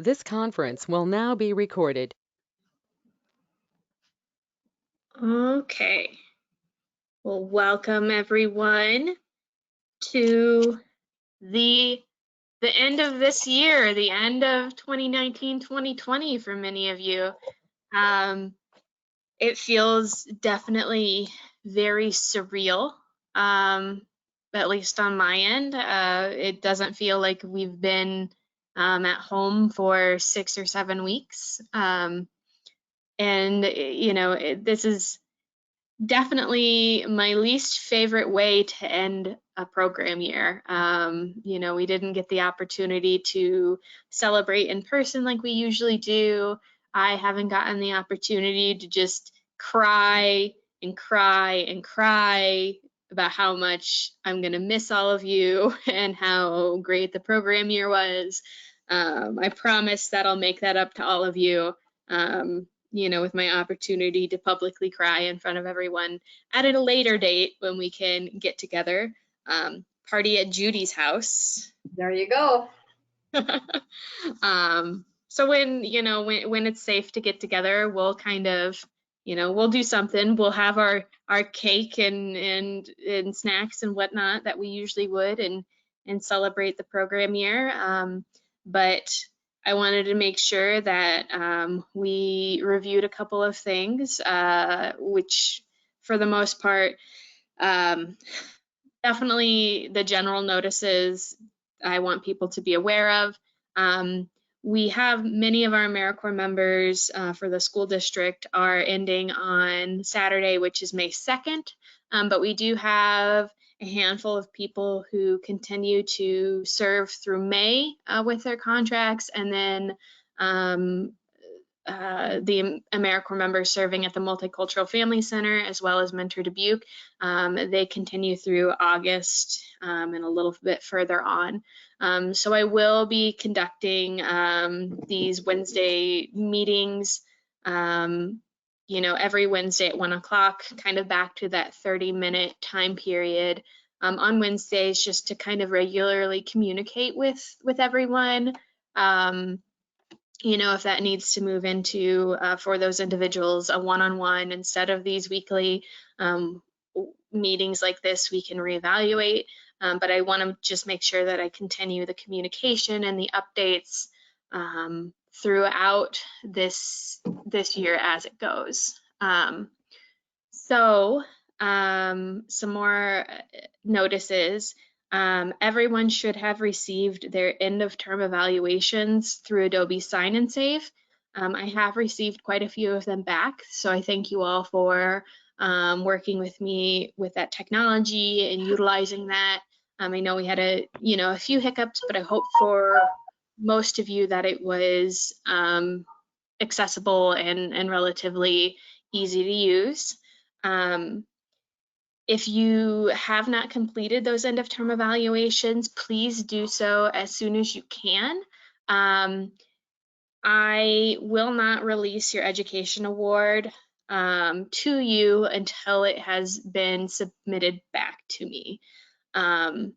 This conference will now be recorded. Okay. Well, welcome everyone to the end of this year, the end of 2019-2020 for many of you. It feels definitely very surreal, at least on my end. It doesn't feel like we've been at home for 6 or 7 weeks. And, you know, this is definitely my least favorite way to end a program year. You know, we didn't get the opportunity to celebrate in person like we usually do. I haven't gotten the opportunity to just cry and cry and cry about how much I'm going to miss all of you and how great the program year was. I promise that I'll make that up to all of you. You know, with my opportunity to publicly cry in front of everyone at a later date when we can get together. Party at Judy's house. There you go. So when, you know, when it's safe to get together, we'll kind of, you know, we'll do something. We'll have our cake and snacks and whatnot that we usually would and celebrate the program year. But I wanted to make sure that we reviewed a couple of things, which for the most part, definitely the general notices I want people to be aware of. We have many of our AmeriCorps members for the school district are ending on Saturday, which is May 2nd, but we do have a handful of people who continue to serve through May with their contracts, and then the AmeriCorps members serving at the Multicultural Family Center as well as Mentor Dubuque. They continue through August and a little bit further on. So I will be conducting these Wednesday meetings, you know, every Wednesday at 1 o'clock, kind of back to that 30-minute time period on Wednesdays, just to kind of regularly communicate with everyone. You know, if that needs to move into, for those individuals, a one-on-one instead of these weekly meetings like this, we can reevaluate. But I want to just make sure that I continue the communication and the updates throughout this year as it goes. So some more notices. Everyone should have received their end of term evaluations through Adobe Sign and Save. I have received quite a few of them back, so I thank you all for working with me with that technology and utilizing that. I know we had a few hiccups, but I hope for most of you that it was accessible and relatively easy to use. If you have not completed those end of term evaluations, please do so as soon as you can. I will not release your education award to you until it has been submitted back to me. And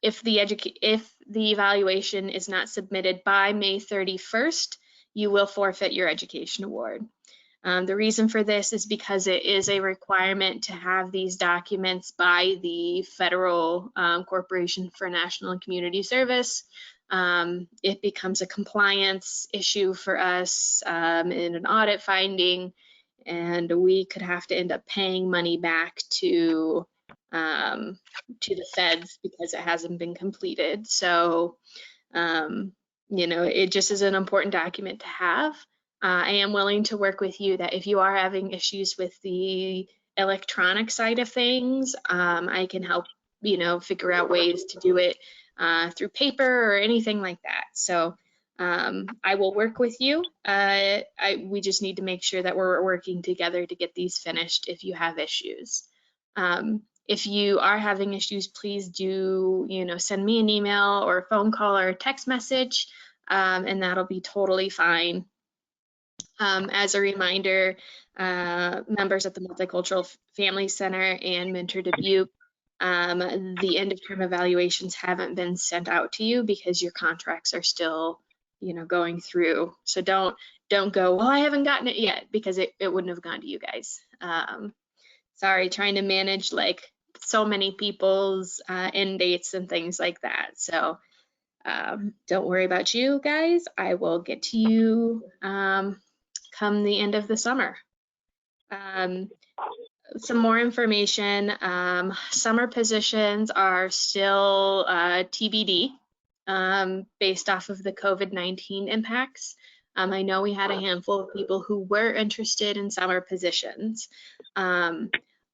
if the evaluation is not submitted by May 31st, you will forfeit your education award. The reason for this is because it is a requirement to have these documents by the Federal Corporation for National and Community Service. It becomes a compliance issue for us in an audit finding, and we could have to end up paying money back to the feds because it hasn't been completed. So, you know, it just is an important document to have. I am willing to work with you that if you are having issues with the electronic side of things, I can help, you know, figure out ways to do it through paper or anything like that. So I will work with you. We just need to make sure that we're working together to get these finished if you have issues. If you are having issues, please do, you know, send me an email or a phone call or a text message, and that'll be totally fine. As a reminder, members at the Multicultural Family Center and Mentor Dubuque, the end of term evaluations haven't been sent out to you because your contracts are still going through. So don't go, well, I haven't gotten it yet, because it wouldn't have gone to you guys. Sorry, trying to manage like so many people's end dates and things like that. So don't worry about you guys. I will get to you come the end of the summer. Some more information. Summer positions are still TBD based off of the COVID-19 impacts. I know we had a handful of people who were interested in summer positions.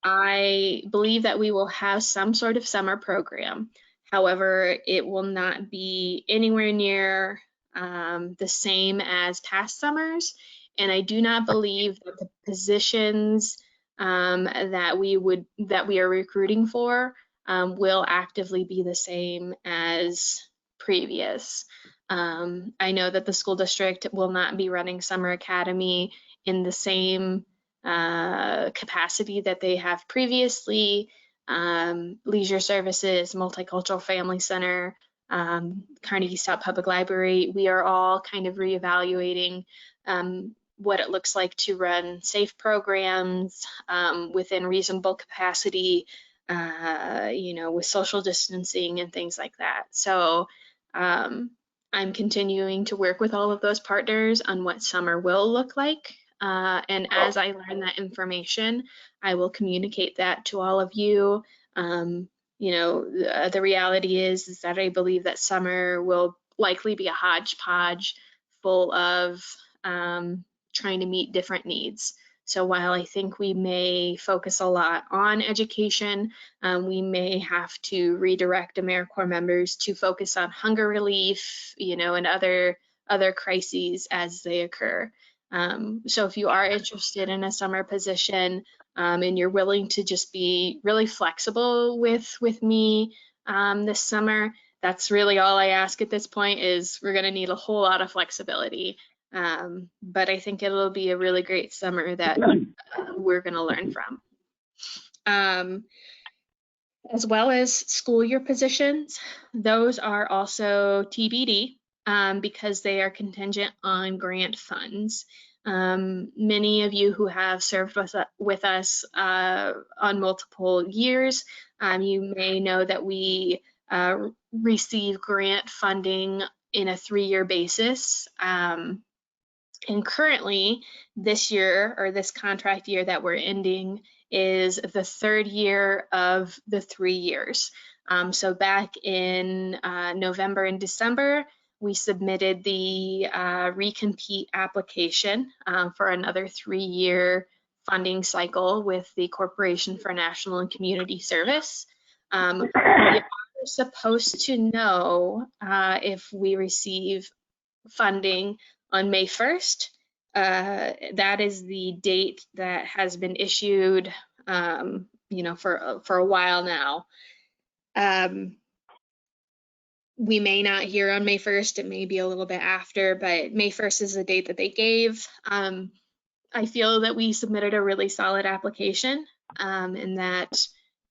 I believe that we will have some sort of summer program. However, it will not be anywhere near the same as past summers. And I do not believe that the positions that we are recruiting for will actively be the same as previous. I know that the school district will not be running Summer Academy in the same capacity that they have previously. Leisure Services, Multicultural Family Center, Carnegie Stop Public Library, we are all kind of reevaluating what it looks like to run safe programs within reasonable capacity, with social distancing and things like that. So I'm continuing to work with all of those partners on what summer will look like. And as I learn that information, I will communicate that to all of you. The reality is that I believe that summer will likely be a hodgepodge full of trying to meet different needs. So while I think we may focus a lot on education, we may have to redirect AmeriCorps members to focus on hunger relief, and other crises as they occur. So if you are interested in a summer position and you're willing to just be really flexible with me this summer, that's really all I ask at this point. Is we're going to need a whole lot of flexibility. But I think it'll be a really great summer that we're going to learn from. As well as school year positions, those are also TBD because they are contingent on grant funds. Many of you who have served with us on multiple years, you may know that we receive grant funding in a 3-year basis. And currently, this year, or this contract year that we're ending, is the 3rd year of the 3 years. So back in November and December, we submitted the recompete application for another 3-year funding cycle with the Corporation for National and Community Service. We are supposed to know if we receive funding on May 1st. That is the date that has been issued, for a while now. We may not hear on May 1st. It may be a little bit after, but May 1st is the date that they gave. I feel that we submitted a really solid application, and that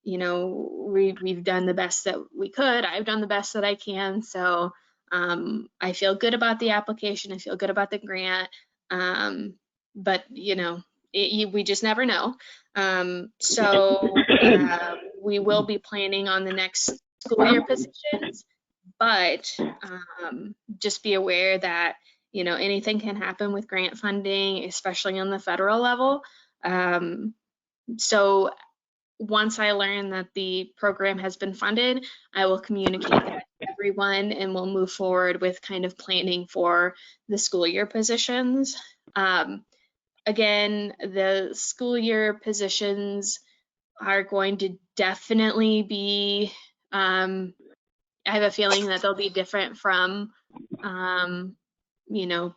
we've done the best that we could. I've done the best that I can. So I feel good about the application. I feel good about the grant. But we just never know. So we will be planning on the next school year positions, but just be aware that anything can happen with grant funding, especially on the federal level. So once I learn that the program has been funded, I will communicate that to everyone, and we'll move forward with kind of planning for the school year positions. Again, the school year positions are going to definitely be, I have a feeling that they'll be different from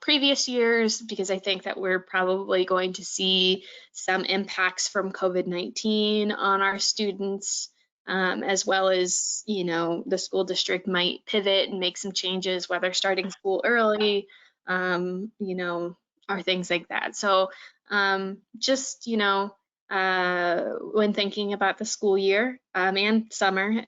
previous years, because I think that we're probably going to see some impacts from COVID-19 on our students, as well as, the school district might pivot and make some changes, whether starting school early, or things like that. So just, when thinking about the school year and summer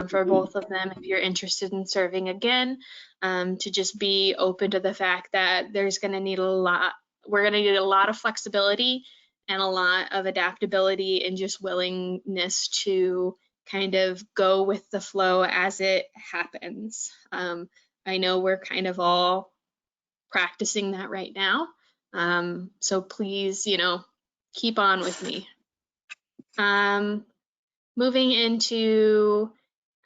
for both of them if you're interested in serving again, to just be open to the fact that there's going to need we're going to need a lot of flexibility and a lot of adaptability and just willingness to kind of go with the flow as it happens. I know we're kind of all practicing that right now. So please, keep on with me. Moving into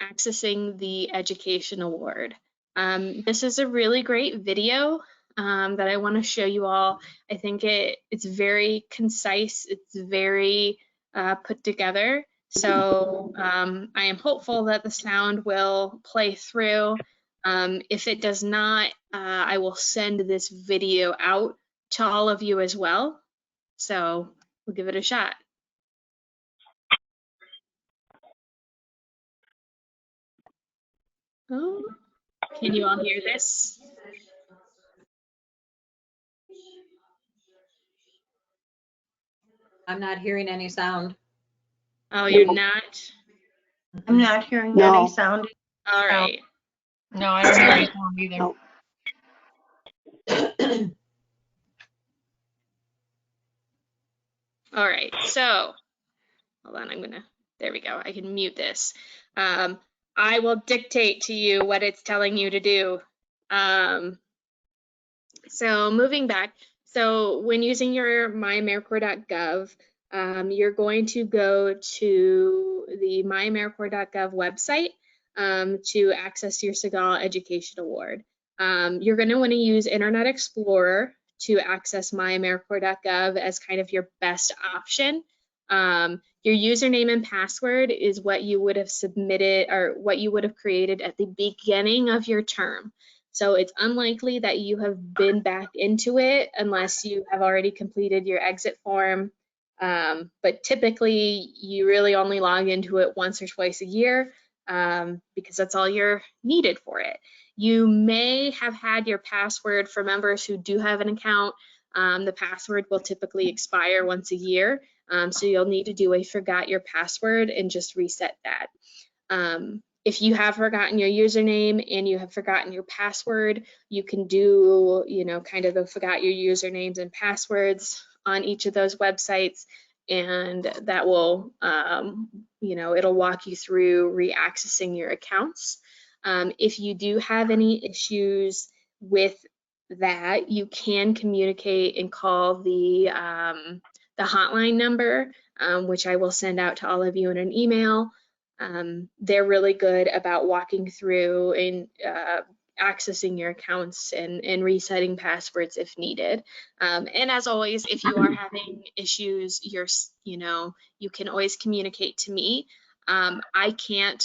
accessing the education award. This is a really great video that I want to show you all. I think it's very concise. It's very put together. So I am hopeful that the sound will play through. If it does not, I will send this video out to all of you as well. So we'll give it a shot. Oh, can you all hear this? I'm not hearing any sound. Oh, you're not? I'm not hearing No. any sound. All right. No, I don't hear any sound either. No. All right. So, hold on. There we go. I can mute this. I will dictate to you what it's telling you to do. So moving back. So when using your myAmericorps.gov, you're going to go to the myAmericorps.gov website to access your Segal Education Award. You're going to want to use Internet Explorer to access myAmericorps.gov as kind of your best option. Your username and password is what you would have submitted or what you would have created at the beginning of your term. So it's unlikely that you have been back into it unless you have already completed your exit form. But typically you really only log into it once or twice a year because that's all you're needed for it. You may have had your password for members who do have an account. The password will typically expire once a year. So you'll need to do a forgot your password and just reset that. If you have forgotten your username and you have forgotten your password, you can do, kind of the forgot your usernames and passwords on each of those websites. And that will, it'll walk you through reaccessing your accounts. If you do have any issues with that, you can communicate and call the hotline number, which I will send out to all of you in an email. They're really good about walking through and accessing your accounts and resetting passwords if needed. And as always, if you are having issues, you can always communicate to me. I can't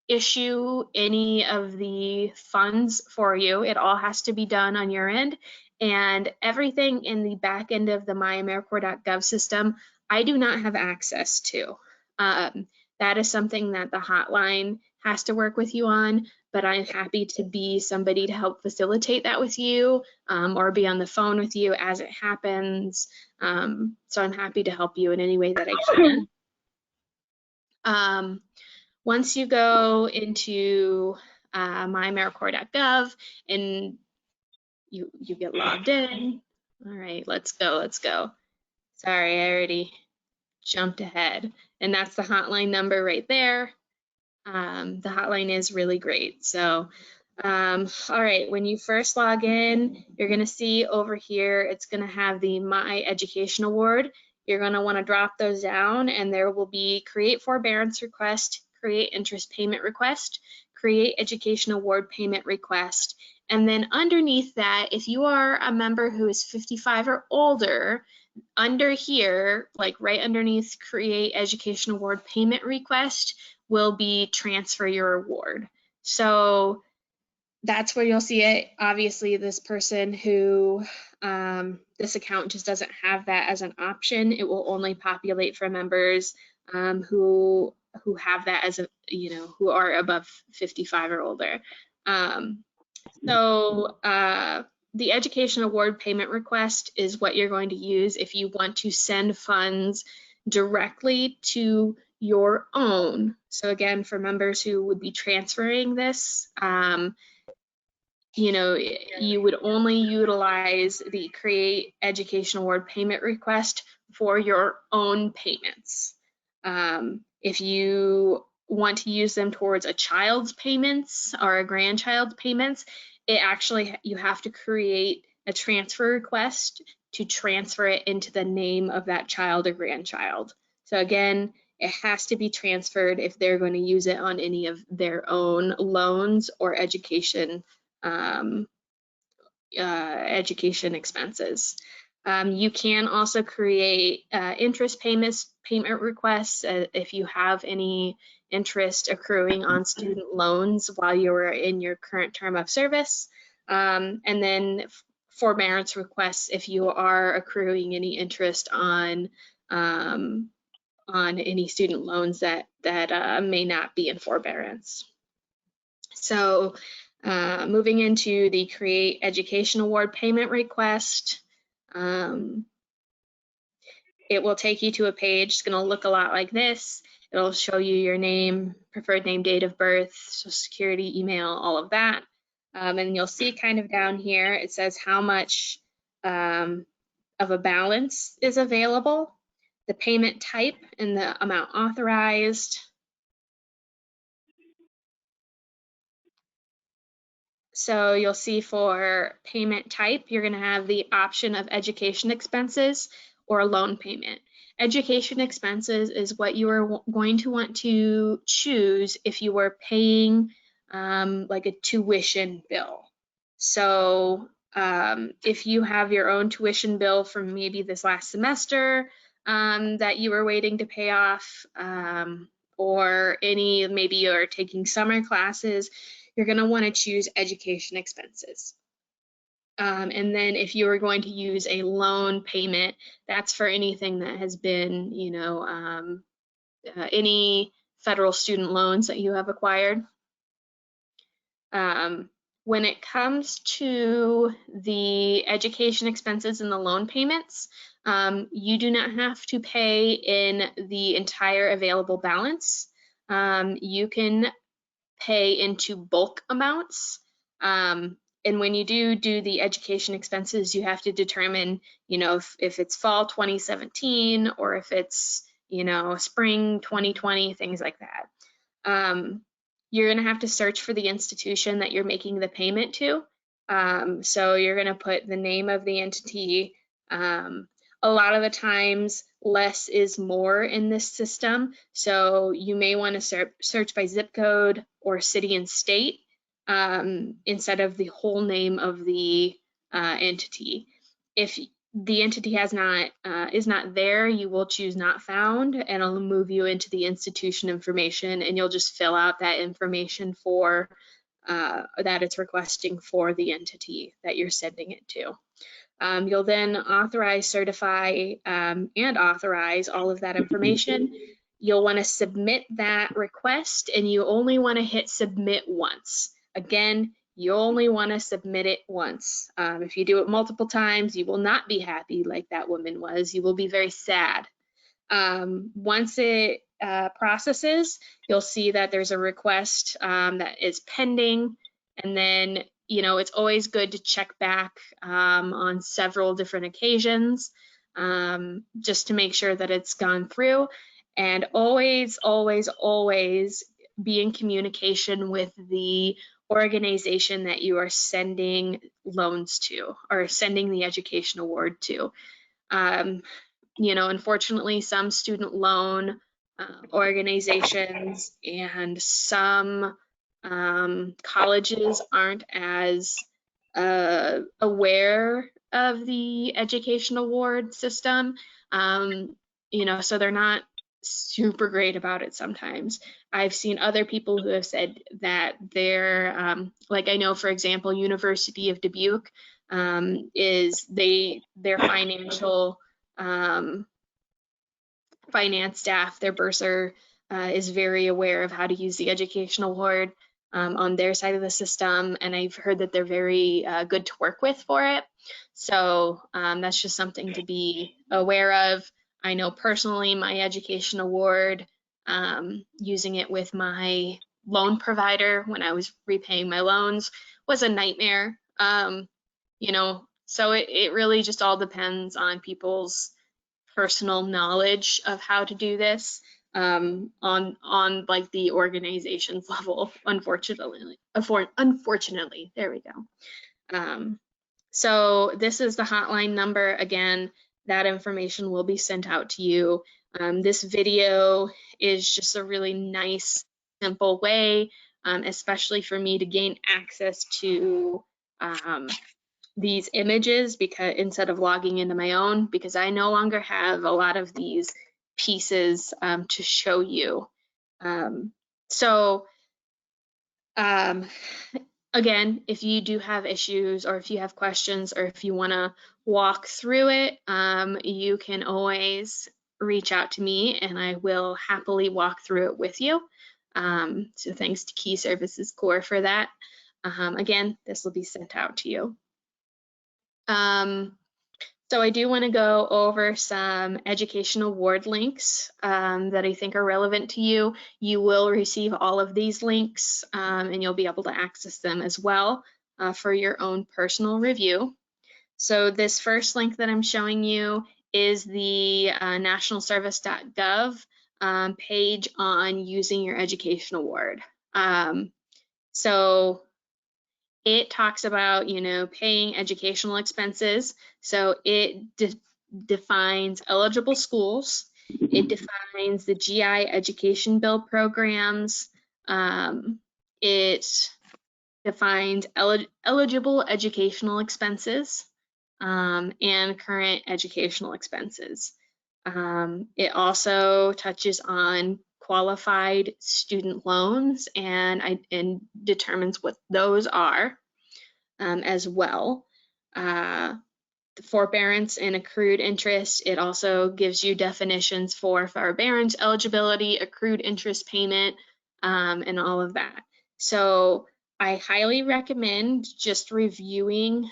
issue any of the funds for you. It all has to be done on your end. And everything in the back end of the myAmericorps.gov system, I do not have access to. That is something that the hotline has to work with you on, but I'm happy to be somebody to help facilitate that with you or be on the phone with you as it happens. So I'm happy to help you in any way that I can. Once you go into myAmericorps.gov and you get logged in. All right, let's go. Sorry, I already jumped ahead. And that's the hotline number right there. The hotline is really great. So, all right, when you first log in, you're gonna see over here, it's gonna have the My Education Award. You're gonna wanna drop those down and there will be create forbearance request, create interest payment request, create education award payment request. And then underneath that, if you are a member who is 55 or older, under here, like right underneath create education award payment request will be transfer your award. So that's where you'll see it. Obviously, this person who, this account just doesn't have that as an option. It will only populate for members who have that as a, who are above 55 or older. So the education award payment request is what you're going to use if you want to send funds directly to your own. So again, for members who would be transferring this, you know, you would only utilize the Create Education Award payment request for your own payments. If you want to use them towards a child's payments or a grandchild's payments, it actually, you have to create a transfer request to transfer it into the name of that child or grandchild. So again, it has to be transferred if they're going to use it on any of their own loans or education education expenses. You can also create interest payment requests if you have any interest accruing on student loans while you are in your current term of service. And then forbearance requests if you are accruing any interest on any student loans that may not be in forbearance. So moving into the Create Education Award payment request, it will take you to a page. It's going to look a lot like this. It'll show you your name, preferred name, date of birth, social security, email, all of that. And you'll see kind of down here, it says how much of a balance is available, the payment type and the amount authorized. So you'll see for payment type, you're going to have the option of education expenses or loan payment. Education expenses is what you are going to want to choose if you were paying like a tuition bill. So if you have your own tuition bill from maybe this last semester that you were waiting to pay off, or maybe you're taking summer classes, you're going to want to choose education expenses. And then if you are going to use a loan payment, that's for anything that has been, you know, any federal student loans that you have acquired. When it comes to the education expenses and the loan payments, you do not have to pay in the entire available balance. You can pay into bulk amounts. And when you do the education expenses, you have to determine, you know, if it's fall 2017 or if it's, you know, spring 2020, things like that. You're going to have to search for the institution that you're making the payment to. So you're going to put the name of the entity. A lot of the times, less is more in this system. So you may want to search by zip code or city and state instead of the whole name of the entity. If the entity is not there, you will choose not found, and it'll move you into the institution information, and you'll just fill out that information for that it's requesting for the entity that you're sending it to. You'll then authorize, certify, and authorize all of that information. You'll want to submit that request, and you only want to hit submit once. Again, you only want to submit it once. If you do it multiple times, you will not be happy like that woman was. You will be very sad. Once it processes, you'll see that there's a request that is pending, and then, you know, it's always good to check back on several different occasions just to make sure that it's gone through, and always, always, always be in communication with the organization that you are sending loans to or sending the education award to. You know, unfortunately, some student loan organizations and some colleges aren't as aware of the education award system, you know, so they're not super great about it sometimes. I've seen other people who have said that they're, like I know, for example, University of Dubuque is their financial finance staff, their bursar is very aware of how to use the education award. on their side of the system, and I've heard that they're very good to work with for it. So that's just something to be aware of. I know personally my education award, using it with my loan provider when I was repaying my loans, was a nightmare. You know, so it really just all depends on people's personal knowledge of how to do this, on like the organization's level, unfortunately. Unfortunately, there we go. So this is the hotline number. Again, that information will be sent out to you. This video is just a really nice, simple way, especially for me to gain access to these images, because instead of logging into my own, because I no longer have a lot of these pieces to show you. So again, if you do have issues, or if you have questions, or if you want to walk through it, you can always reach out to me and I will happily walk through it with you. So thanks to Key Services Corps for that. Again, this will be sent out to you. So I do want to go over some education award links that I think are relevant to you. You will receive all of these links, and you'll be able to access them as well for your own personal review. So this first link that I'm showing you is the nationalservice.gov page on using your education award. So it talks about, you know, paying educational expenses. So it defines eligible schools. It defines the GI education bill programs. It defines eligible educational expenses and current educational expenses. It also touches on qualified student loans and determines what those are as well. The forbearance and accrued interest, it also gives you definitions for forbearance eligibility, accrued interest payment, and all of that. So I highly recommend just reviewing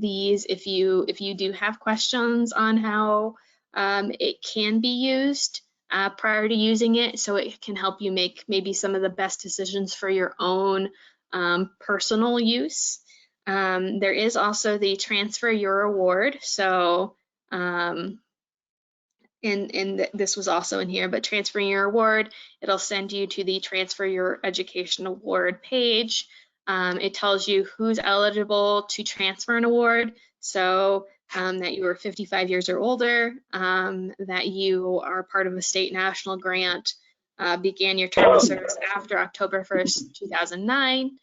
these if you do have questions on how it can be used prior to using it, so it can help you make maybe some of the best decisions for your own personal use. There is also the Transfer Your Award. So, this was also in here, but Transferring Your Award, it'll send you to the Transfer Your Education Award page. It tells you who's eligible to transfer an award. So that you are 55 years or older, that you are part of a state national grant, began your term of service after October 1st, 2009.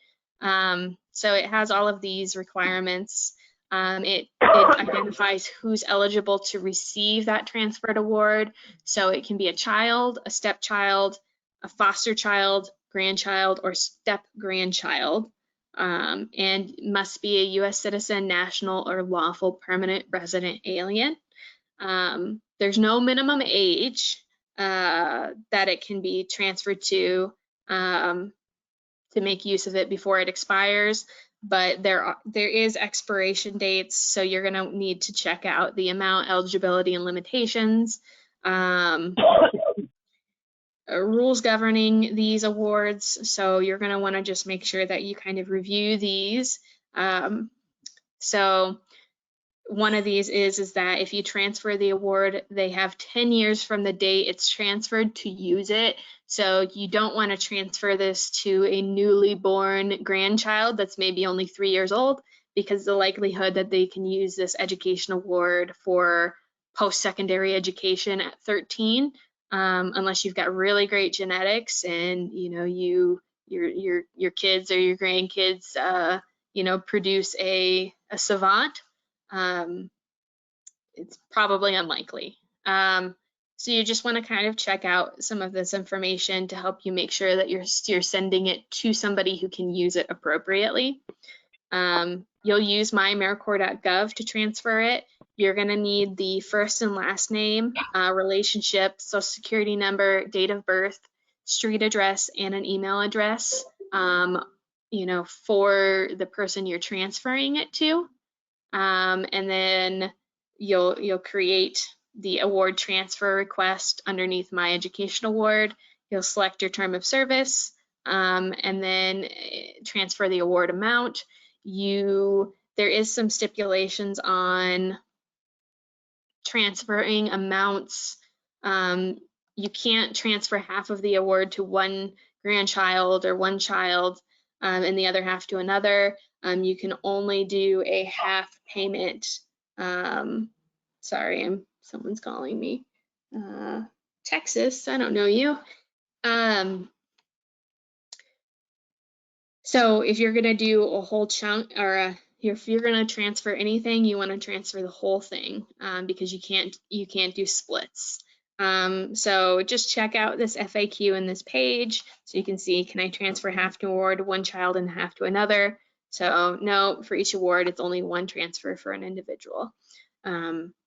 So it has all of these requirements. It identifies who's eligible to receive that transferred award. So it can be a child, a stepchild, a foster child, grandchild, or step grandchild, and must be a U.S. citizen, national, or lawful permanent resident alien. There's no minimum age that it can be transferred to make use of it before it expires, but there is expiration dates, so you're going to need to check out the amount, eligibility, and limitations. Rules governing these awards, so you're going to want to just make sure that you kind of review these. So one of these is that if you transfer the award, they have 10 years from the date it's transferred to use it. So you don't want to transfer this to a newly born grandchild that's maybe only 3 years old, because the likelihood that they can use this education award for post-secondary education at 13, unless you've got really great genetics and you know your kids or your grandkids you know produce a savant, it's probably unlikely. So you just want to kind of check out some of this information to help you make sure that you're sending it to somebody who can use it appropriately. You'll use myamericor.gov to transfer it. You're going to need the first and last name, relationship, social security number, date of birth, street address, and an email address you know, for the person you're transferring it to. And then you'll create the award transfer request underneath My Education Award. You'll select your term of service, and then transfer the award amount. There is some stipulations on transferring amounts. You can't transfer half of the award to one grandchild or one child and the other half to another. You can only do a half payment. Sorry, someone's calling me. Texas, I don't know you. So if you're gonna do a whole chunk, or if you're gonna transfer anything, you want to transfer the whole thing, because you can't do splits. So just check out this FAQ in this page so you can see, can I transfer half to award one child and half to another? So no, for each award, it's only one transfer for an individual.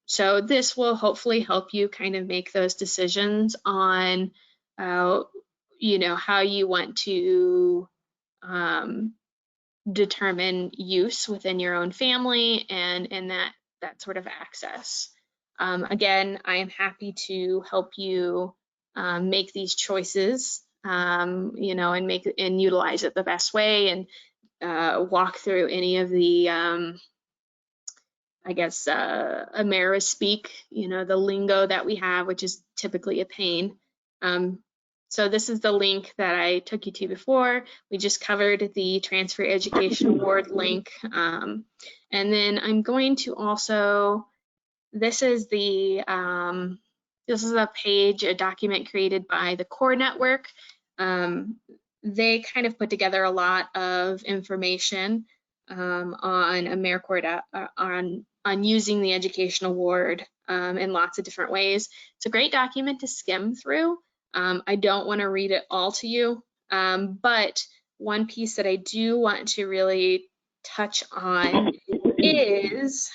So this will hopefully help you kind of make those decisions on, you know, how you want to determine use within your own family and that sort of access. Again, I am happy to help you make these choices, you know, and utilize it the best way, and walk through any of the I guess Amera speak, you know, the lingo that we have, which is typically a pain. So this is the link that I took you to before. We just covered the Transfer Education Award link. And then I'm going to also, this is a page, a document created by the Core Network. They kind of put together a lot of information on AmeriCorps, on using the Education Award in lots of different ways. It's a great document to skim through. I don't want to read it all to you, but one piece that I do want to really touch on is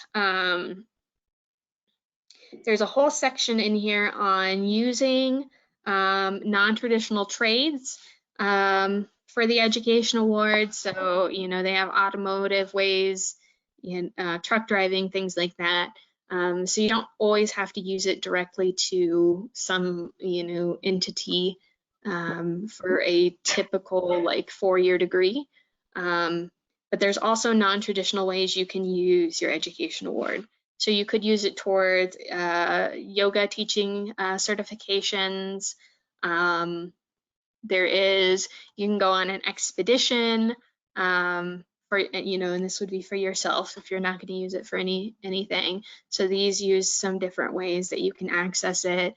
there's a whole section in here on using non-traditional trades for the Education Award. So, you know, they have automotive ways, and truck driving, things like that. So you don't always have to use it directly to some, you know, entity for a typical like 4-year degree. But there's also non-traditional ways you can use your Education Award. So you could use it towards yoga teaching certifications. You can go on an expedition for, you know, and this would be for yourself if you're not going to use it for anything. So these use some different ways that you can access it.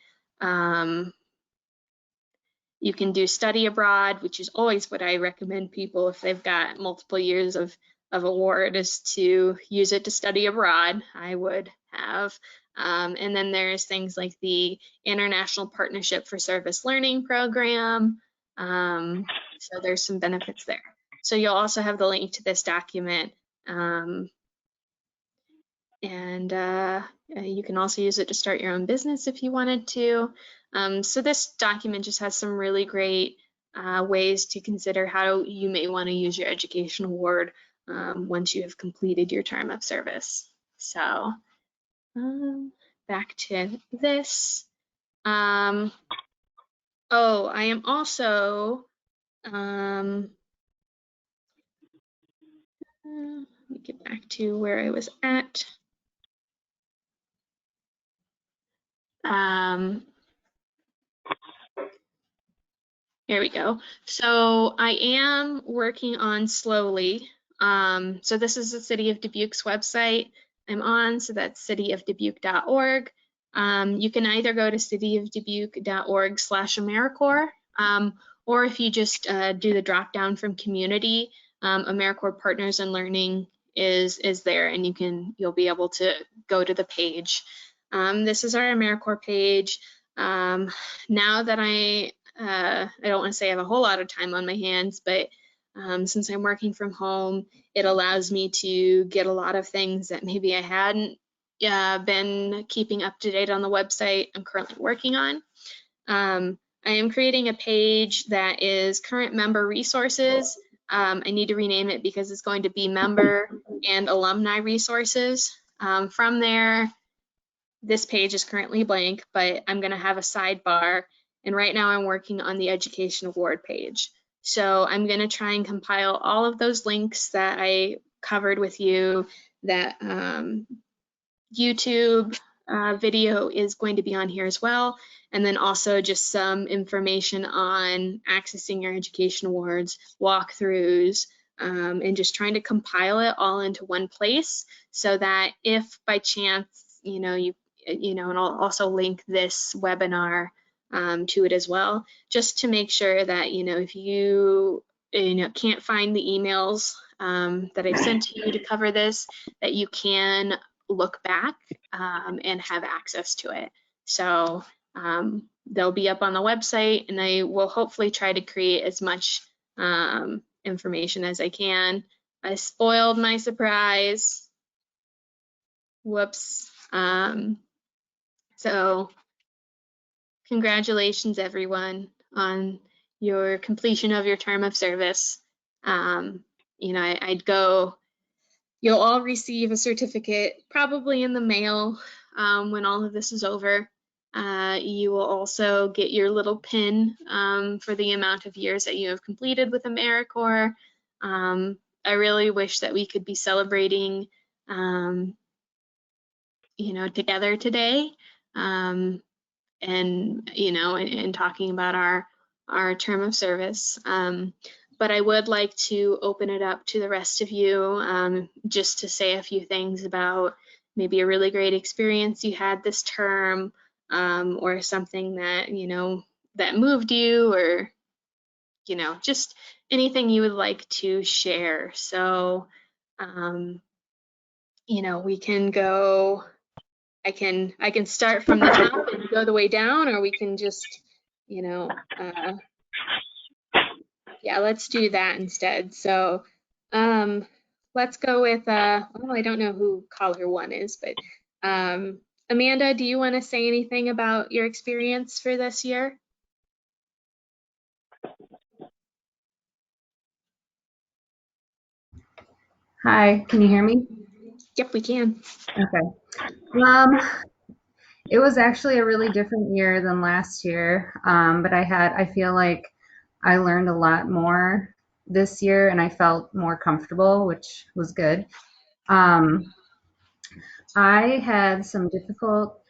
You can do study abroad, which is always what I recommend people if they've got multiple years of award, is to use it to study abroad. I would have. And then there's things like the International Partnership for Service Learning Program. So there's some benefits there. So you'll also have the link to this document. And you can also use it to start your own business if you wanted to. So this document just has some really great ways to consider how you may want to use your Education Award once you have completed your term of service. So back to this. Oh, I am also, let me get back to where I was at. Here we go. So I am working on slowly. So this is the City of Dubuque's website I'm on, so that's cityofdubuque.org. You can either go to cityofdubuque.org/AmeriCorps, or if you just do the drop down from community, AmeriCorps Partners in Learning is there, and you'll be able to go to the page. This is our AmeriCorps page. Now that I don't want to say I have a whole lot of time on my hands, but since I'm working from home, it allows me to get a lot of things that maybe I hadn't been keeping up to date on the website I'm currently working on. I am creating a page that is current member resources. I need to rename it because it's going to be member and alumni resources. From there, this page is currently blank, but I'm going to have a sidebar. And right now I'm working on the education award page. So I'm going to try and compile all of those links that I covered with you, that YouTube video is going to be on here as well. And then also just some information on accessing your education awards, walkthroughs, and just trying to compile it all into one place so that if by chance, and I'll also link this webinar to it as well, just to make sure that, if you can't find the emails that I've sent to you to cover this, that you can look back and have access to it. So they'll be up on the website, and I will hopefully try to create as much information as I can. I spoiled my surprise. Whoops. So congratulations, everyone, on your completion of your term of service. I'd go. You'll all receive a certificate probably in the mail when all of this is over. You will also get your little pin for the amount of years that you have completed with AmeriCorps. I really wish that we could be celebrating, together today, and talking about our term of service. But I would like to open it up to the rest of you, just to say a few things about maybe a really great experience you had this term, or something that, that moved you, or, just anything you would like to share. So, we can go, I can start from the top and go the way down, or we can just, yeah, let's do that instead. So let's go with, I don't know who caller one is, but Amanda, do you want to say anything about your experience for this year? Hi, can you hear me? Yep, we can. Okay. It was actually a really different year than last year, but I feel like I learned a lot more this year and I felt more comfortable, which was good. I had some difficult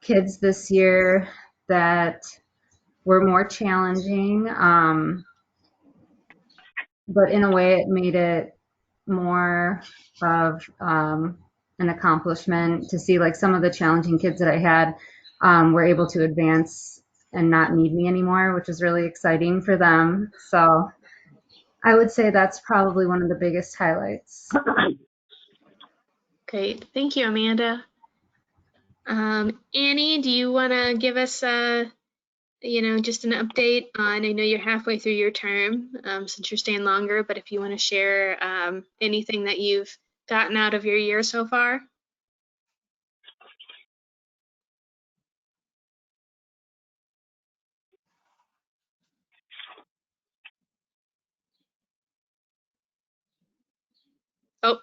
kids this year that were more challenging, but in a way it made it more of an accomplishment to see like some of the challenging kids that I had were able to advance and not need me anymore, which is really exciting for them. So I would say that's probably one of the biggest highlights. Great, thank you, Amanda. Annie, do you want to give us just an update on, I know you're halfway through your term, since you're staying longer, but if you want to share anything that you've gotten out of your year so far? Oh,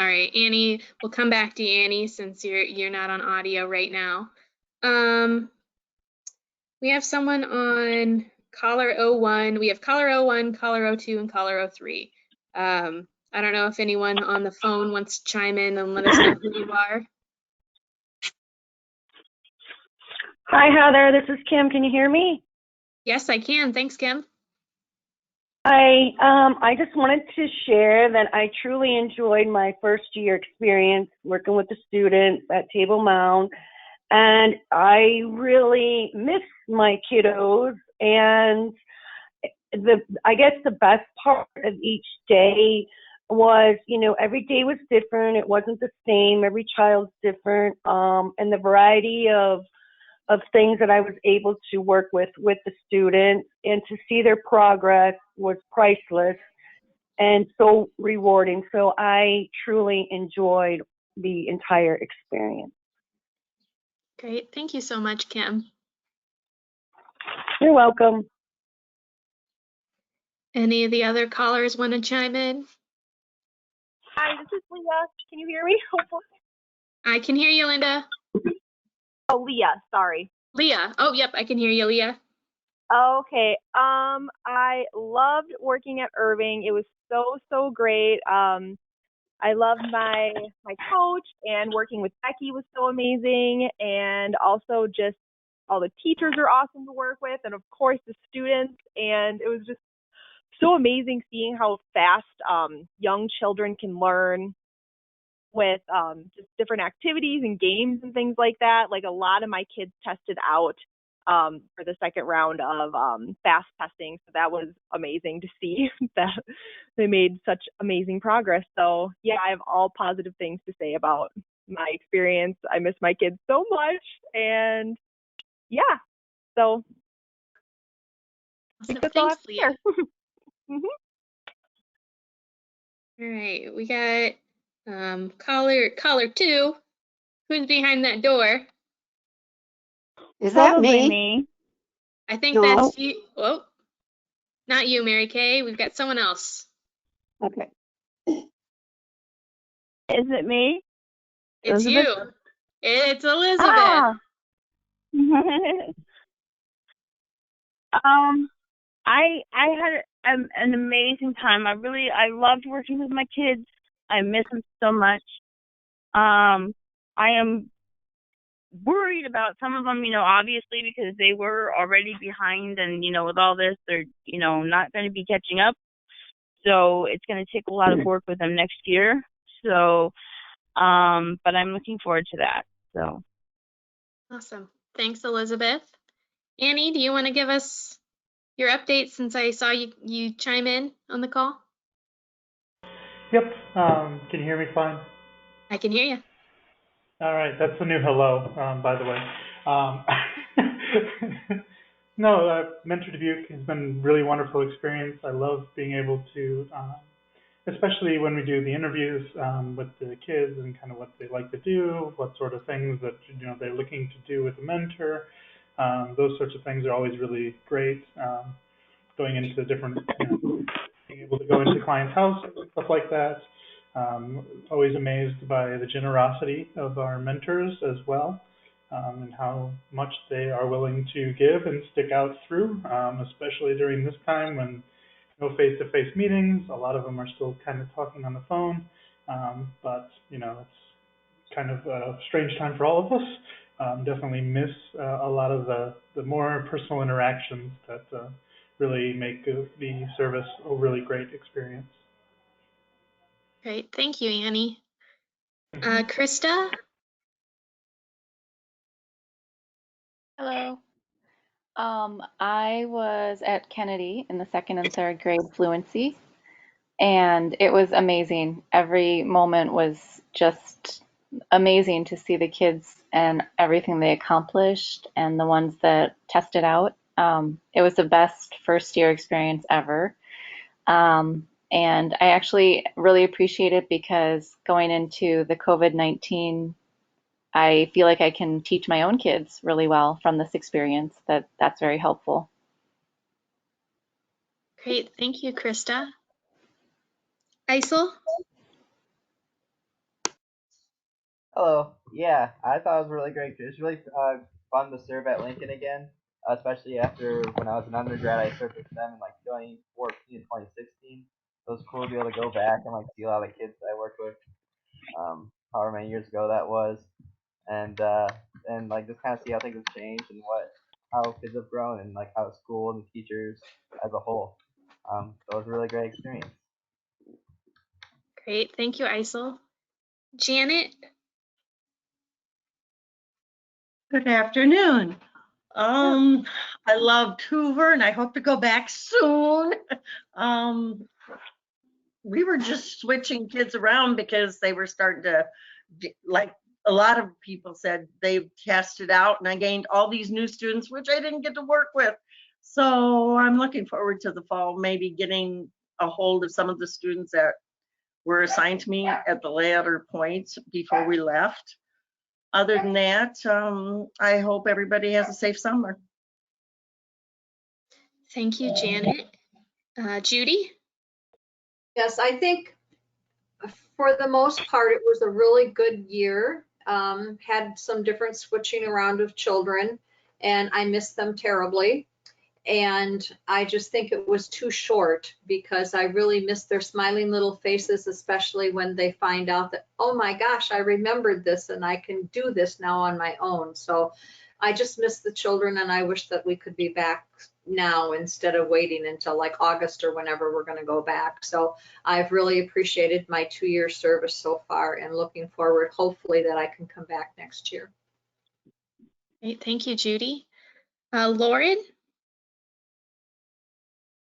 all right, Annie, we'll come back to you, Annie, since you're not on audio right now. We have someone on caller 01. We have caller 01, caller 02, and caller 03. I don't know if anyone on the phone wants to chime in and let us know who you are. Hi, Heather. This is Kim. Can you hear me? Yes, I can. Thanks, Kim. I just wanted to share that I truly enjoyed my first year experience working with the students at Table Mound, and I really miss my kiddos. And I guess the best part of each day was, every day was different. It wasn't the same. Every child's different, and the variety of things that I was able to work with the students and to see their progress was priceless and so rewarding. So I truly enjoyed the entire experience. Great. Thank you so much, Kim. You're welcome. Any of the other callers want to chime in? Hi, this is Leah. Can you hear me? Hopefully. I can hear you, Linda. Oh, Leah, sorry. Leah. Oh, yep, I can hear you, Leah. Okay. I loved working at Irving. It was so great. I loved my coach, and working with Becky was so amazing, and also just all the teachers are awesome to work with, and of course the students, and it was just so amazing seeing how fast young children can learn with just different activities and games and things like that. Like, a lot of my kids tested out for the second round of fast testing. So that was amazing to see that they made such amazing progress. So yeah, I have all positive things to say about my experience. I miss my kids so much. And yeah, so I think Awesome. that's all I have Thanks, to Leah. share. Mhm. All right, we got caller 2. Who's behind that door? Is that Probably me? me. I think No. that's you. Oh, not you, Mary Kay. We've got someone else. Okay. Is it me? It's Elizabeth? you. It's Elizabeth. Ah. I had an amazing time. I loved working with my kids. I miss them so much. I am worried about some of them, obviously, because they were already behind, and with all this, they're not going to be catching up. So it's going to take a lot of work with them next year. So, but I'm looking forward to that. So. Awesome. Thanks, Elizabeth. Annie, do you want to give us your update since I saw you chime in on the call? Yep. Can you hear me fine? I can hear you. All right. That's a new hello, by the way. No, Mentor Dubuque has been a really wonderful experience. I love being able to, especially when we do the interviews with the kids and kind of what they like to do, what sort of things that they're looking to do with a mentor. Those sorts of things are always really great. Going into different, being able to go into clients' houses and stuff like that. Always amazed by the generosity of our mentors as well, and how much they are willing to give and stick out through, especially during this time when no face-to-face meetings. A lot of them are still kind of talking on the phone, but it's kind of a strange time for all of us. Definitely miss a lot of the more personal interactions that really make the service a really great experience. Great. Thank you, Annie. Krista? Hello. I was at Kennedy in the second and third grade fluency, and it was amazing. Every moment was just amazing to see the kids and everything they accomplished and the ones that tested out. It was the best first year experience ever. And I actually really appreciate it because going into the COVID-19, I feel like I can teach my own kids really well from this experience. That's very helpful. Great. Thank you, Krista. Isel? Hello. Yeah, I thought it was really great. It was really fun to serve at Lincoln again, especially after when I was an undergrad, I served with them in like 2014 and 2016. So it was cool to be able to go back and like see a lot of kids I worked with, however many years ago that was, and like just kind of see how things have changed and how kids have grown and like how school and the teachers as a whole. So it was a really great experience. Great. Thank you, Isel. Janet? Good afternoon. I loved Hoover and I hope to go back soon. We were just switching kids around because they were starting to, like a lot of people said, they've tested out and I gained all these new students, which I didn't get to work with. So I'm looking forward to the fall, maybe getting a hold of some of the students that were assigned to me at the later points before we left. Other than that, I hope everybody has a safe summer. Thank you, Janet. Judy? Yes, I think for the most part, it was a really good year. Had some different switching around of children, and I missed them terribly. And I just think it was too short because I really miss their smiling little faces, especially when they find out that, oh my gosh, I remembered this and I can do this now on my own. So I just miss the children, and I wish that we could be back now instead of waiting until like August or whenever we're going to go back. So I've really appreciated my 2-year service so far and looking forward, hopefully, that I can come back next year. Great. Thank you, Judy. Lauren?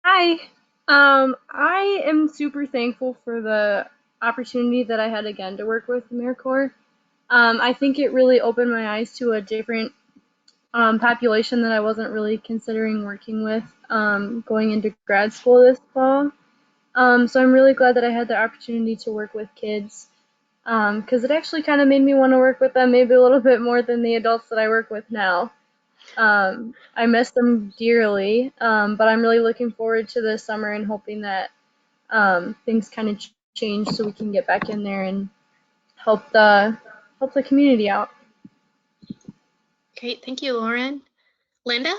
Hi. I am super thankful for the opportunity that I had again to work with AmeriCorps. I think it really opened my eyes to a different population that I wasn't really considering working with going into grad school this fall. So I'm really glad that I had the opportunity to work with kids because it actually kind of made me want to work with them maybe a little bit more than the adults that I work with now. I miss them dearly, but I'm really looking forward to this summer and hoping that things kind of change so we can get back in there and help the community out. Great. Thank you, Lauren. Linda?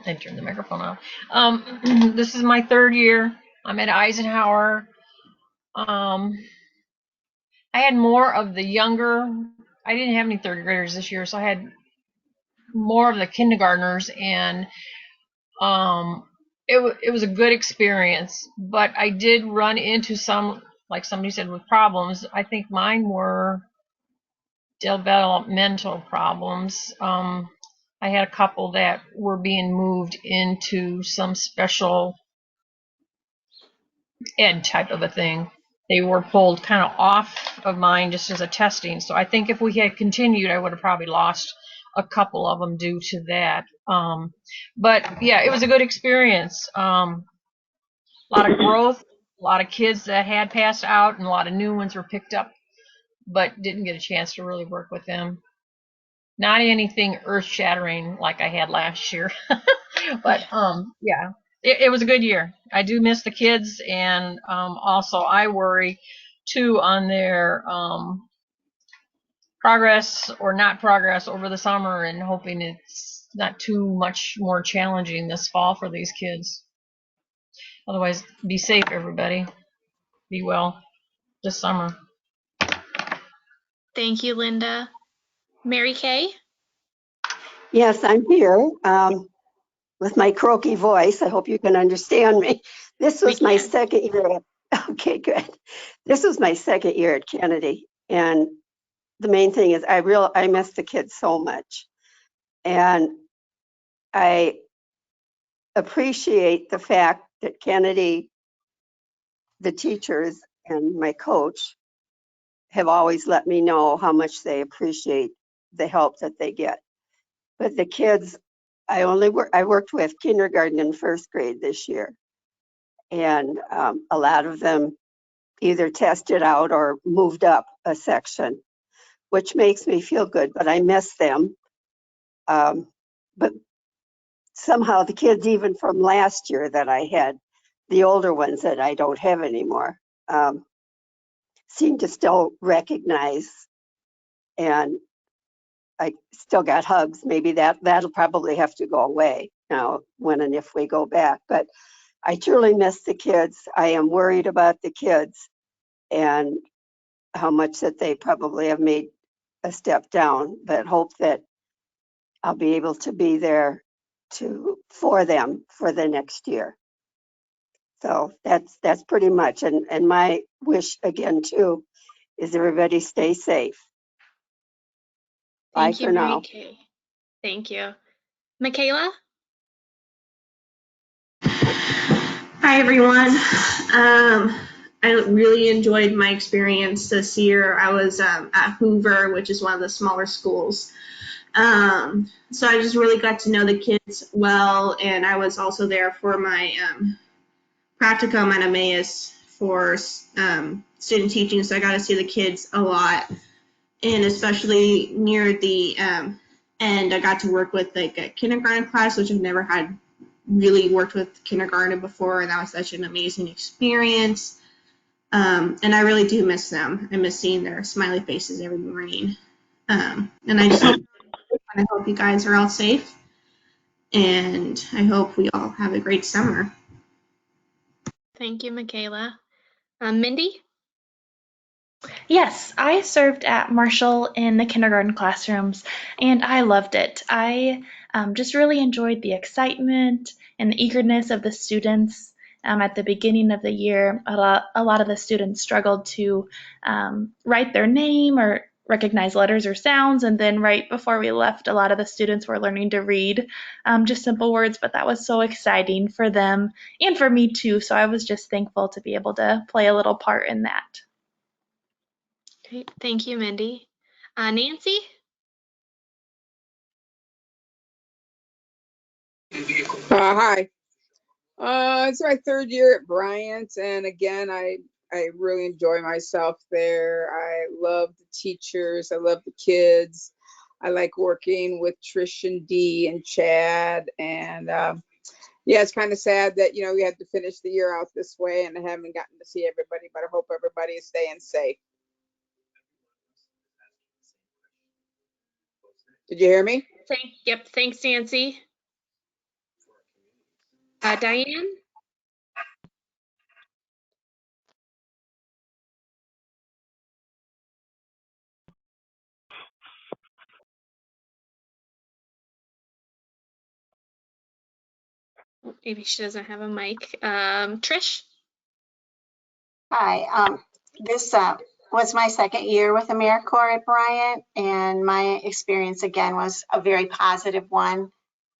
I turned the microphone off. This is my 3rd year. I'm at Eisenhower. I had more of the younger, I didn't have any 3rd graders this year, so I had more of the kindergartners, and it was a good experience, but I did run into some, like somebody said, with problems. I think mine were developmental problems. I had a couple that were being moved into some special ed type of a thing. They were pulled kind of off of mine just as a testing. So I think if we had continued, I would have probably lost a couple of them due to that. But yeah, it was a good experience. A lot of growth, a lot of kids that had passed out, and a lot of new ones were picked up, but didn't get a chance to really work with them. Not anything earth-shattering like I had last year, but yeah, it was a good year. I do miss the kids, and also I worry too on their progress or not progress over the summer, and hoping it's not too much more challenging this fall for these kids. Otherwise, be safe, everybody. Be well this summer. Thank you, Linda. Mary Kay? Yes, I'm here with my croaky voice. I hope you can understand me. This was my 2nd year. Okay, good. This was my 2nd year at Kennedy, and the main thing is I miss the kids so much, and I appreciate the fact that Kennedy, the teachers, and my coach have always let me know how much they appreciate the help that they get. But the kids, I worked with kindergarten and 1st grade this year, and a lot of them either tested out or moved up a section, which makes me feel good, but I miss them. But somehow the kids, even from last year that I had, the older ones that I don't have anymore, seem to still recognize, and I still got hugs. Maybe that'll probably have to go away now when and if we go back. But I truly miss the kids. I am worried about the kids and how much that they probably have made a step down, but hope that I'll be able to be there for them for the next year. So that's pretty much. And my wish again too is everybody stay safe. Bye Thank you, for Mary now. Kay. Thank you. Michaela? Hi, everyone. I really enjoyed my experience this year. I was at Hoover, which is one of the smaller schools. So I just really got to know the kids well, and I was also there for my practicum at Emmaus for student teaching, so I got to see the kids a lot, and especially near the and I got to work with like a kindergarten class, which I've never had really worked with kindergarten before, and that was such an amazing experience. And I really do miss them. I miss seeing their smiley faces every morning. And I hope you guys are all safe, and I hope we all have a great summer. Thank you, Michaela. Mindy? Yes, I served at Marshall in the kindergarten classrooms, and I loved it. I just really enjoyed the excitement and the eagerness of the students. At the beginning of the year, a lot of the students struggled to write their name or recognize letters or sounds, and then right before we left, a lot of the students were learning to read just simple words, but that was so exciting for them and for me too, so I was just thankful to be able to play a little part in that. Great. Thank you, Mindy. Nancy? Hi. It's my third year at Bryant, and again, I really enjoy myself there. I love the teachers. I love the kids. I like working with Trish and Dee and Chad. And yeah, it's kind of sad that we had to finish the year out this way, and I haven't gotten to see everybody. But I hope everybody is staying safe. Did you hear me? Yep. Thanks, Nancy. Diane? Maybe she doesn't have a mic. Trish? Hi, this was my second year with AmeriCorps at Bryant, and my experience again was a very positive one.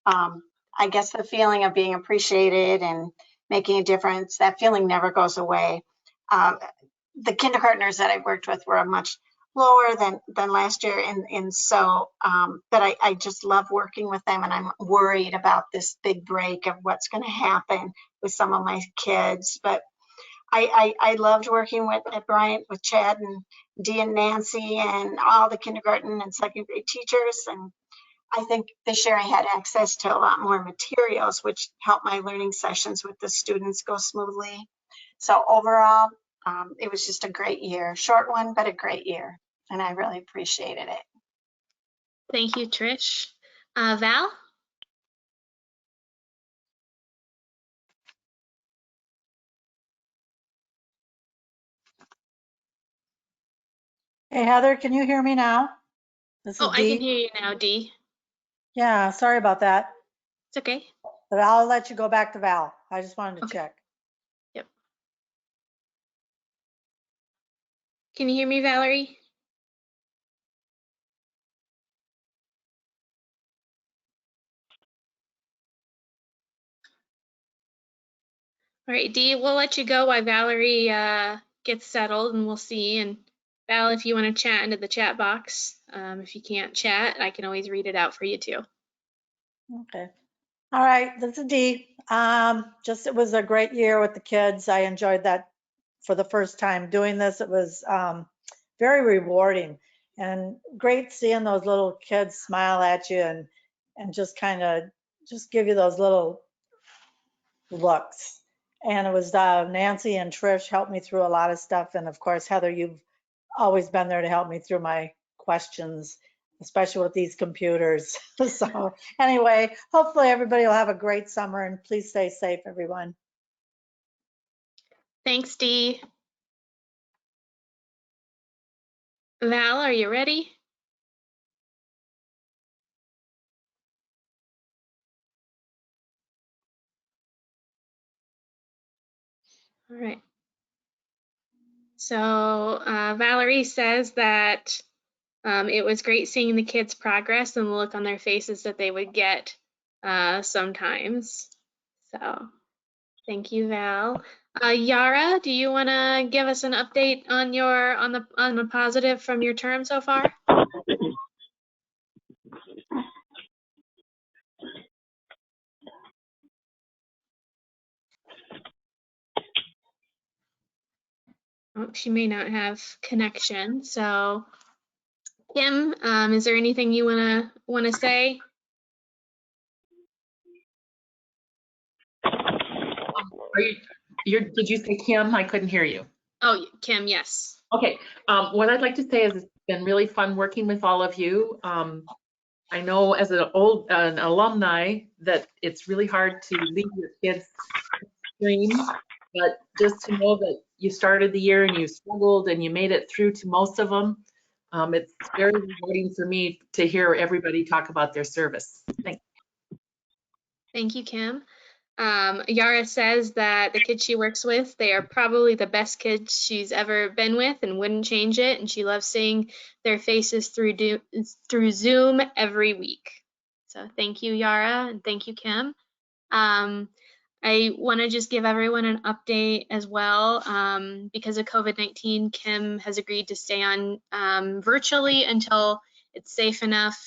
I guess the feeling of being appreciated and making a difference, that feeling never goes away. The kindergartners that I worked with were much lower than last year, and so but I just love working with them, and I'm worried about this big break of what's going to happen with some of my kids. But I loved working at Bryant with Chad and Dee and Nancy and all the kindergarten and second grade teachers. And I think this year I had access to a lot more materials, which helped my learning sessions with the students go smoothly. So overall, it was just a great year. Short one, but a great year. And I really appreciated it. Thank you, Trish. Val? Hey, Heather, can you hear me now? This is I can Dee. hear you now, Dee. Yeah, sorry about that. It's okay. But I'll let you go back to Val. I just wanted to check. Yep. Can you hear me, Valerie? All right, Dee, we'll let you go while Valerie gets settled, and we'll see. And Val, if you want to chat into the chat box, if you can't chat, I can always read it out for you too. Okay. All right, this is Dee. It was a great year with the kids. I enjoyed that for the first time doing this. It was very rewarding and great seeing those little kids smile at you and just kind of just give you those little looks. And it was Nancy and Trish helped me through a lot of stuff. And of course, Heather, you've always been there to help me through my questions, especially with these computers. So anyway, hopefully everybody will have a great summer and please stay safe, everyone. Thanks, Dee. Val, are you ready? All right. So Valerie says that it was great seeing the kids' progress and the look on their faces that they would get sometimes. So thank you, Val. Yara, do you want to give us an update on the positive from your term so far? Oh, she may not have connection, so Kim, is there anything you wanna say? Did you say Kim? I couldn't hear you. Oh, Kim, yes. Okay. What I'd like to say is it's been really fun working with all of you. I know as an alumni that it's really hard to leave your kids' dreams, but just to know that you started the year and you struggled and you made it through to most of them, it's very rewarding for me to hear everybody talk about their service. Thanks. Thank you, Kim. Yara says that the kids she works with, they are probably the best kids she's ever been with and wouldn't change it. And she loves seeing their faces through Zoom every week. So thank you, Yara, and thank you, Kim. I want to just give everyone an update as well. Because of COVID-19, Kim has agreed to stay on virtually until it's safe enough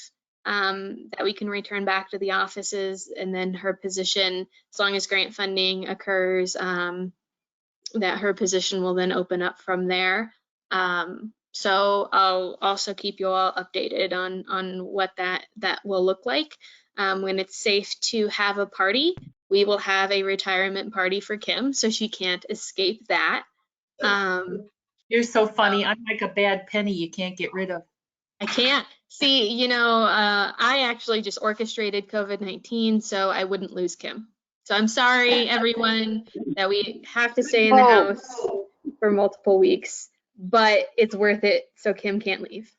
that we can return back to the offices, and then her position, as long as grant funding occurs, that her position will then open up from there. So I'll also keep you all updated on what that will look like. When it's safe to have a party, we will have a retirement party for Kim, so she can't escape that. You're so funny. I'm like a bad penny you can't get rid of. I can't. See, I actually just orchestrated COVID-19 so I wouldn't lose Kim. So I'm sorry, everyone, that we have to stay in the house for multiple weeks, but it's worth it so Kim can't leave.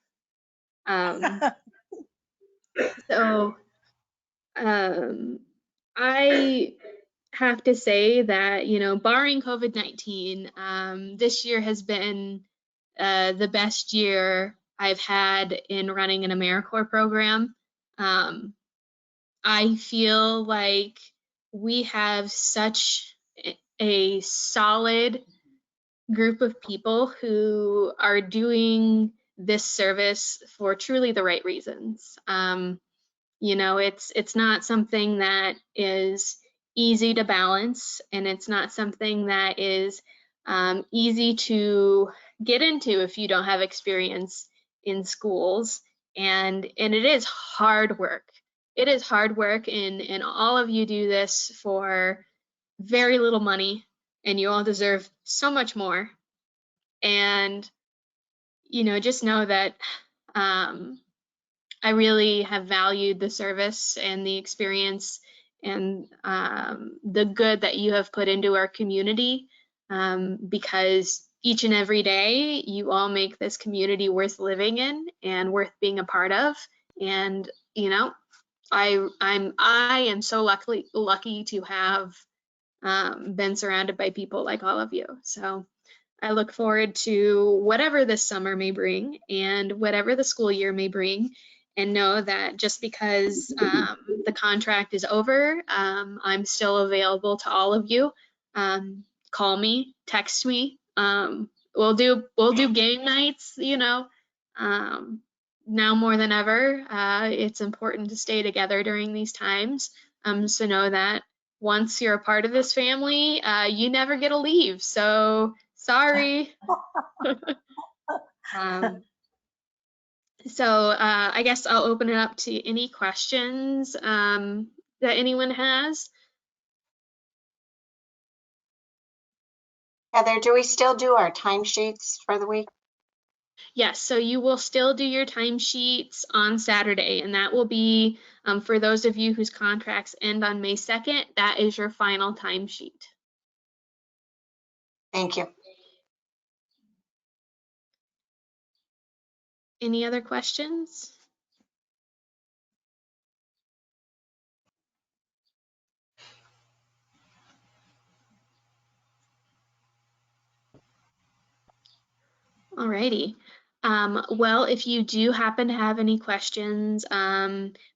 So I have to say that, barring COVID-19, this year has been the best year I've had in running an AmeriCorps program. I feel like we have such a solid group of people who are doing this service for truly the right reasons. It's not something that is easy to balance, and it's not something that is easy to get into if you don't have experience in schools. And it is hard work. It is hard work, and all of you do this for very little money, and you all deserve so much more. And just know that I really have valued the service and the experience and the good that you have put into our community, because each and every day you all make this community worth living in and worth being a part of. And I am so lucky to have been surrounded by people like all of you. So I look forward to whatever this summer may bring and whatever the school year may bring, and know that just because the contract is over, I'm still available to all of you. Call me, text me. We'll do game nights. Now more than ever, it's important to stay together during these times. So know that once you're a part of this family, you never get to leave. So sorry. So I guess I'll open it up to any questions that anyone has. Heather, do we still do our timesheets for the week? Yes, so you will still do your timesheets on Saturday, and that will be, for those of you whose contracts end on May 2nd, that is your final timesheet. Thank you. Any other questions? Alrighty. Well, if you do happen to have any questions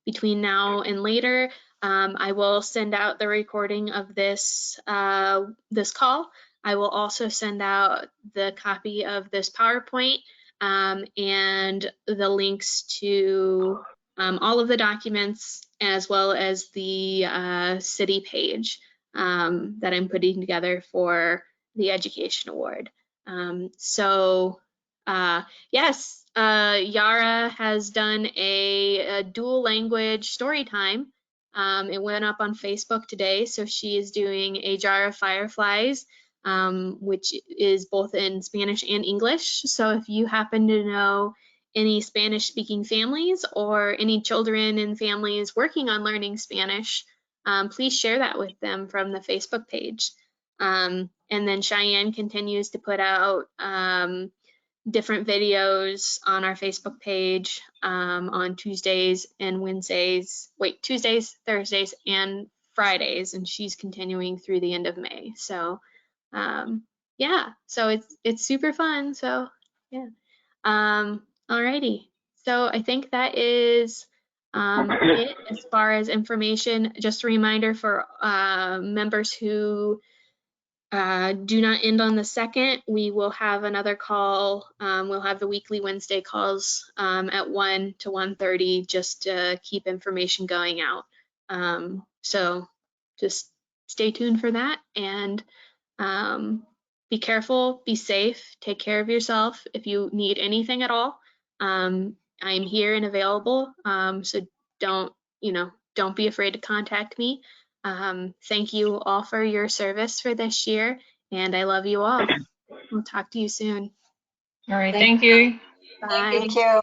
between now and later, I will send out the recording of this call. I will also send out the copy of this PowerPoint and the links to all of the documents, as well as the city page that I'm putting together for the Education Award. So Yes, Yara has done a dual language story time. It went up on Facebook today, so she is doing a Jar of Fireflies, which is both in Spanish and English. So if you happen to know any Spanish speaking families or any children and families working on learning Spanish, please share that with them from the Facebook page. And then Cheyenne continues to put out different videos on our Facebook page on Tuesdays and Wednesdays, Tuesdays, Thursdays, and Fridays, and she's continuing through the end of May. So yeah, so it's super fun. So yeah. Alrighty. So I think that is it as far as information. Just a reminder for members who do not end on the 2nd. We will have another call. We'll have the weekly Wednesday calls at 1 to 1:30 just to keep information going out. So just stay tuned for that, and be careful, be safe, take care of yourself. If you need anything at all, I'm here and available. So don't be afraid to contact me. Thank you all for your service for this year, and I love you all. We'll talk to you soon. All right, thank you. Bye. Thank you.